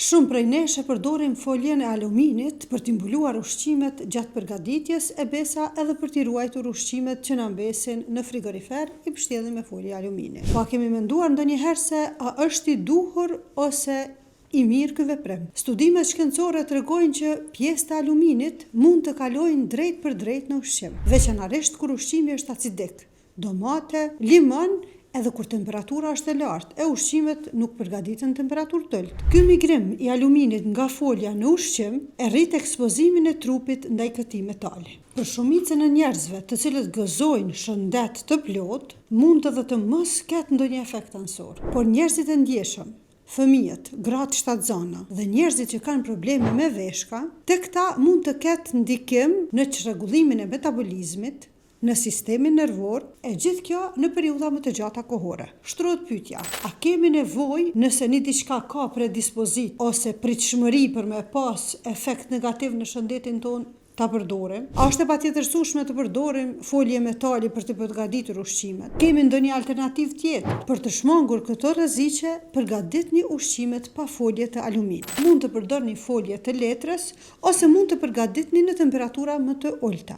Shumë prej nesh e përdorim foljen e aluminit për t'i mbuluar ushqimet gjatë përgatitjes e besa edhe për t'i ruajtur ushqimet që na mbesin në frigorifer i mbështjellim me folje alumini. Po a kemi menduar ndonjëherë se a është i duhur ose i mirë ky veprim? Studimet shkencore tregojnë që pjesët e aluminit mund të kalojnë drejt për drejt në ushqim, veçanërisht kur ushqimi është acidik, domate, limon, edhe kur temperatura është e lartë e ushqimet nuk përgatiten në temperaturë të ulët. Ky migrim i aluminit nga folja në ushqim e rrit ekspozimin e trupit ndaj këtij metali. Për shumicën e njerëzve të cilët gëzojnë shëndet të plotë, mund edhe të mos ketë ndonjë efekt ansor. Por njerëzit e ndjeshëm, fëmijët, gratë shtatzana dhe njerëzit që kanë probleme me veshka, te këta mund të ketë ndikim në çrregullimin e metabolizmit, në sistemin nervor, e gjithë kjo në periudha më të gjata kohore. Shtrohet pyetja, a kemi nevojë nëse një diçka ka predispozit ose pritshmëri për me pas efekt negativ në shëndetin tonë, ta përdorim? A është e patjetërsueshme të përdorim folje metali për të përgatitur ushqimet? Kemi ndonjë alternativë tjetër? Për të shmangur këto rreziqe, përgatitni ushqimet pa folje të aluminit. Mund të përdorni folje të letrës ose mund të përgatitni në temperatura më të ulta.